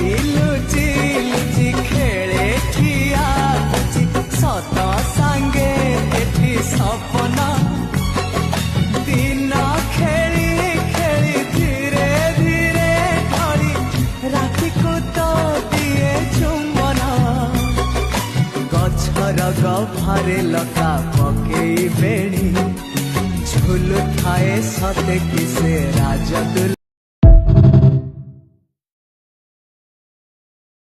लुचि लुचि लुचि खेले किया लुचि सत सांगे एठी सपना दिन खेली खेली धीरे धीरे ढली राति को तो दिए चुंबना गछर गभारे लता पकेई बेणी झुलु थाए सते कि से राजदुल